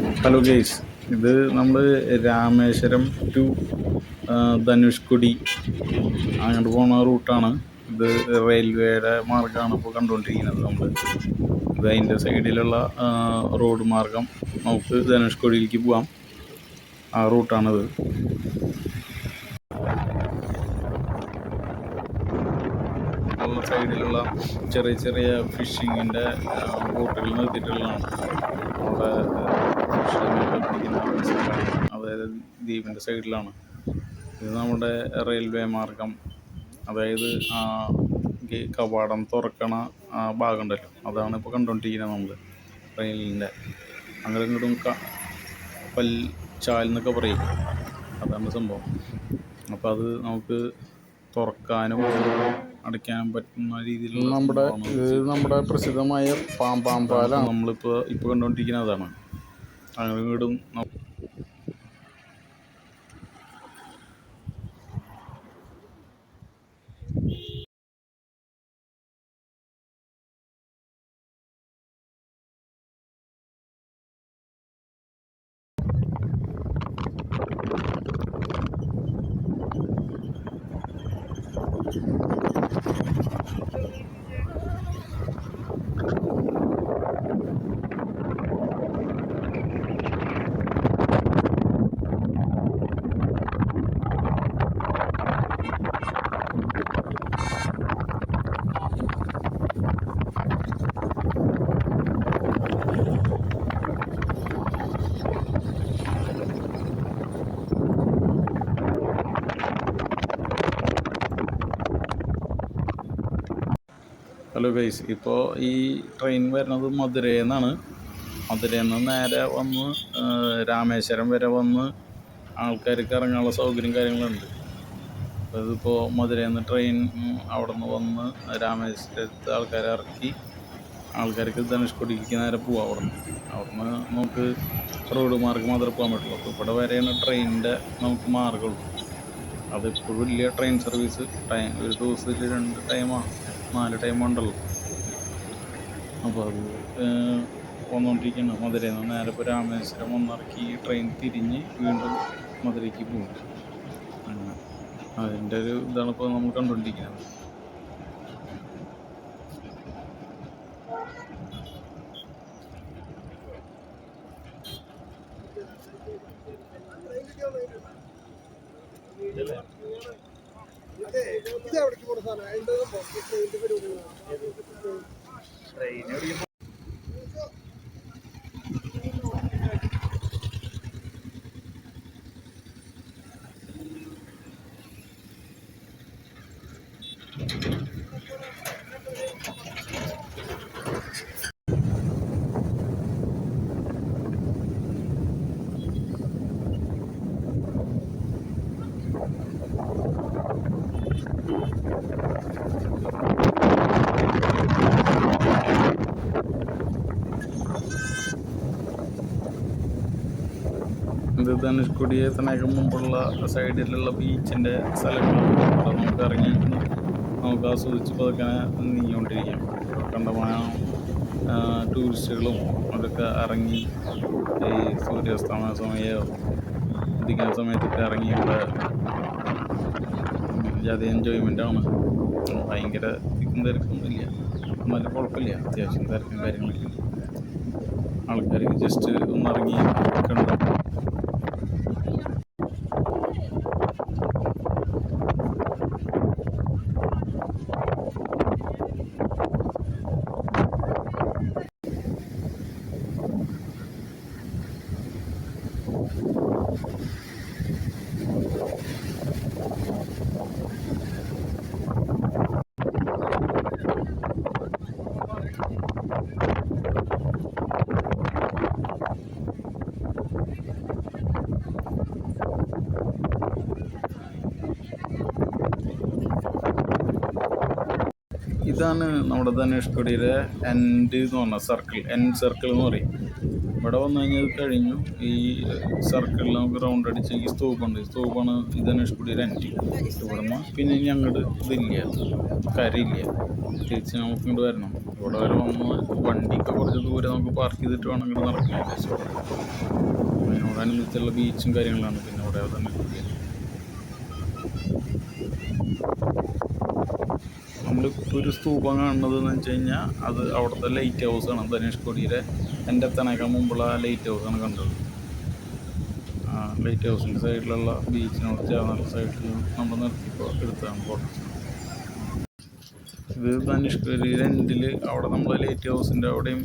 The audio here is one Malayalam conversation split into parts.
ഹലോ ഗൈസ്, ഇത് നമ്മൾ രാമേശ്വരം ടു ധനുഷ്കോടി അങ്ങോട്ട് പോകുന്ന റൂട്ടാണ്. ഇത് റെയിൽവേയുടെ മാർഗ്ഗമാണ് ഇപ്പോൾ കണ്ടുകൊണ്ടിരിക്കുന്നത്. നമ്മൾ ഇത് അതിൻ്റെ സൈഡിലുള്ള റോഡ് മാർഗം നമുക്ക് ധനുഷ്കോടിയിലേക്ക് പോകാം. ആ റൂട്ടാണിത്. സൈഡിലുള്ള ചെറിയ ചെറിയ ഫിഷിങ്ങിൻ്റെ ബോട്ടുകൾ നിർത്തിയിട്ടുള്ളതാണ്. അവിടെ അതായത് ദ്വീപിൻ്റെ സൈഡിലാണ്. ഇത് നമ്മുടെ റെയിൽവേ മാർഗം, അതായത് കവാടം തുറക്കണ ആ ഭാഗം ഉണ്ടല്ലോ, അതാണ് ഇപ്പോൾ കണ്ടുകൊണ്ടിരിക്കുന്നത്. നമ്മൾ ട്രെയിനിൻ്റെ അങ്ങനെ ഇങ്ങോട്ടും പൽച്ചാൽ എന്നൊക്കെ പറയും, അതാണ് സംഭവം. അപ്പോൾ അത് നമുക്ക് തുറക്കാനും അടയ്ക്കാനും പറ്റുന്ന രീതിയിലുള്ള നമ്മുടെ പ്രസിദ്ധമായ പാമ്പാലാണ് നമ്മളിപ്പോൾ കണ്ടുകൊണ്ടിരിക്കുന്നതാണ്. അങ്ങനെ ഇങ്ങോട്ടും ഹലോ ഗൈസ്, ഇപ്പോൾ ഈ ട്രെയിൻ വരുന്നത് മധുരയിൽ നിന്നാണ്. മധുരയിൽ നിന്ന് നേരെ വന്ന് രാമേശ്വരം വരെ വന്ന് ആൾക്കാർക്ക് ഇറങ്ങാനുള്ള സൗകര്യം കാര്യങ്ങളുണ്ട്. അപ്പോൾ ഇതിപ്പോൾ മധുരയിൽ നിന്ന് ട്രെയിൻ അവിടെ നിന്ന് വന്ന് രാമേശ്വരത്ത് ആൾക്കാരെ ഇറക്കി ആൾക്കാർക്ക് ധനുഷ്കോടിക്ക് നേരെ പോവാം. അവിടുന്ന് നമുക്ക് റോഡ് മാർഗ്ഗം മാത്രമേ പോകാൻ പറ്റുള്ളൂ. അപ്പോൾ ഇവിടെ വരെയാണ് ട്രെയിനിൻ്റെ നമുക്ക് മാർഗ്ഗമുള്ളൂ. അതിപ്പോഴും വലിയ ട്രെയിൻ സർവീസ് ഒരു ദിവസത്തിൽ 2 ടൈമാണ് 4 ടൈമുണ്ടല്ലോ. അപ്പോൾ അത് വന്നുകൊണ്ടിരിക്കുകയാണ്. മധുരയിൽ നിന്ന് നേരെ ഇപ്പോൾ രാമേശ്വരം വന്നിറക്കി ട്രെയിൻ തിരിഞ്ഞ് വീണ്ടും മധുരയ്ക്ക് പോകും. അതിൻ്റെ ഒരു ഇതാണ് ഇപ്പോൾ നമ്മൾ കണ്ടുകൊണ്ടിരിക്കുന്നത്. ഇത് ധനുഷ്കോടി എത്തുന്നതിന് മുമ്പുള്ള സൈഡിലുള്ള ബീച്ചിൻ്റെ സ്ഥലങ്ങളാണ്. അവിടെ നമുക്ക് ഇറങ്ങി നമുക്ക് ആസ്വദിച്ച് പതുക്കെ നീങ്ങിക്കൊണ്ടിരിക്കാം. കണ്ടമാനം ടൂറിസ്റ്റുകളും അതൊക്കെ ഇറങ്ങി ഈ സൂര്യാസ്തമയ സമയമോ ഉദിക്കുന്ന സമയത്തൊക്കെ ഇറങ്ങി ഇവിടെ ജാതി എൻജോയ്മെൻ്റാണ്. ഭയങ്കര തിക്കും തിരക്കൊന്നുമില്ല, നല്ല കുഴപ്പമില്ല. അത്യാവശ്യം തിരക്കും കാര്യങ്ങളൊക്കെ ആൾക്കാർക്ക് ജസ്റ്റ് ഒന്നിറങ്ങി കണ്ടു. ഇതാണ് നമ്മുടെ ധനുഷ്കോടിയിലെ എൻഡ് എന്ന് പറഞ്ഞ സർക്കിൾ എന്ന് പറയും. ഇവിടെ വന്നു കഴിഞ്ഞാൽ കഴിഞ്ഞു. ഈ സർക്കിളിൽ നമുക്ക് റൗണ്ട് അടിച്ച് ഈ സ്തൂപ്പാണ് ഈ ധനുഷ്കോടിയിലെ എൻഡ്. ഇവിടെ നിന്ന് പിന്നെ ഇനി അങ്ങോട്ട് ഇതില്ല, കരയില്ല. തിരിച്ച് നമുക്ക് ഇങ്ങോട്ട് വരണം. ഇവിടെ വരെ വന്ന് വണ്ടിയൊക്കെ കുറച്ച് ദൂരെ നമുക്ക് പാർക്ക് ചെയ്തിട്ട് വേണം ഇങ്ങോട്ട് നടക്കാൻ. അതിനോടനുബന്ധിച്ചുള്ള ബീച്ചും കാര്യങ്ങളാണ് പിന്നെ ഇവിടെ ധനുഷ്കോടി. നമ്മളിപ്പോൾ ഒരു സ്തൂപം കാണുന്നത് എന്ന് വെച്ച് കഴിഞ്ഞാൽ അത് അവിടുത്തെ ലൈറ്റ് ഹൗസാണ്. ധനുഷ്കോടിയുടെ എൻ്റെ എത്തണേക്കാൾ മുമ്പുള്ള ആ ലൈറ്റ് ഹൗസാണ് കണ്ടത്. ആ ലൈറ്റ് ഹൗസിൻ്റെ സൈഡിലുള്ള ബീച്ചിനോട് ചേർന്നുള്ള സൈഡിൽ നമ്മൾ നിർത്തിയപ്പോൾ എടുത്തതാണ് ഫോട്ടോസ്. ഇത് ധനുഷ്കോടിയുടെ എൻഡിൽ അവിടെ നമ്മൾ ലൈറ്റ് ഹൗസിൻ്റെ അവിടെയും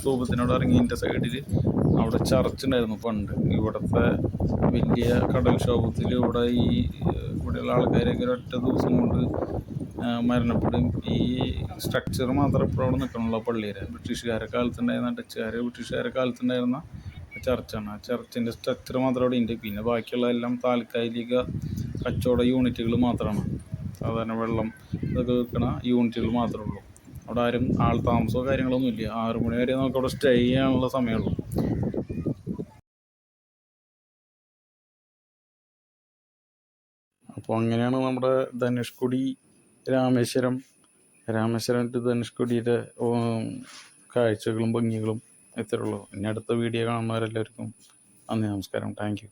സ്തൂപത്തിനോട് ഇറങ്ങിയതിൻ്റെ സൈഡിൽ അവിടെ ചർച്ച് ഉണ്ടായിരുന്നു പണ്ട്. ഇവിടുത്തെ വലിയ കടൽക്ഷോഭത്തിൽ ഇവിടെയുള്ള ആൾക്കാരൊക്കെ ഒരൊറ്റ ദിവസം കൊണ്ട് മരണപ്പെടും. ഈ സ്ട്രക്ചർ മാത്രം ഇപ്പോൾ അവിടെ നിൽക്കണുള്ള പള്ളിയുടെ ബ്രിട്ടീഷുകാരെ കാലത്തുണ്ടായിരുന്ന ചർച്ചാണ്. ആ ചർച്ചിൻ്റെ സ്ട്രക്ചർ മാത്രം അവിടെ ഉണ്ട്. പിന്നെ ബാക്കിയുള്ള എല്ലാം താൽക്കാലിക കച്ചവട യൂണിറ്റുകൾ മാത്രമാണ്. സാധാരണ വെള്ളം ഇതൊക്കെ വെക്കണ യൂണിറ്റുകൾ മാത്രമേ ഉള്ളൂ. അവിടെ ആരും ആൾ താമസമോ കാര്യങ്ങളൊന്നും ഇല്ല. 6 മണി വരെ നമുക്ക് അവിടെ സ്റ്റേ ചെയ്യാനുള്ള സമയമുള്ളൂ. അപ്പോൾ അങ്ങനെയാണ് നമ്മുടെ ധനുഷ്കോടി രാമേശ്വരം ടു ധനുഷ്കോടിയുടെ കാഴ്ചകളും ഭംഗികളും ഇത്രയുള്ളൂ. ഇനി അടുത്ത വീഡിയോ കാണുന്നവരെല്ലാവർക്കും നന്ദി, നമസ്കാരം, താങ്ക് യു.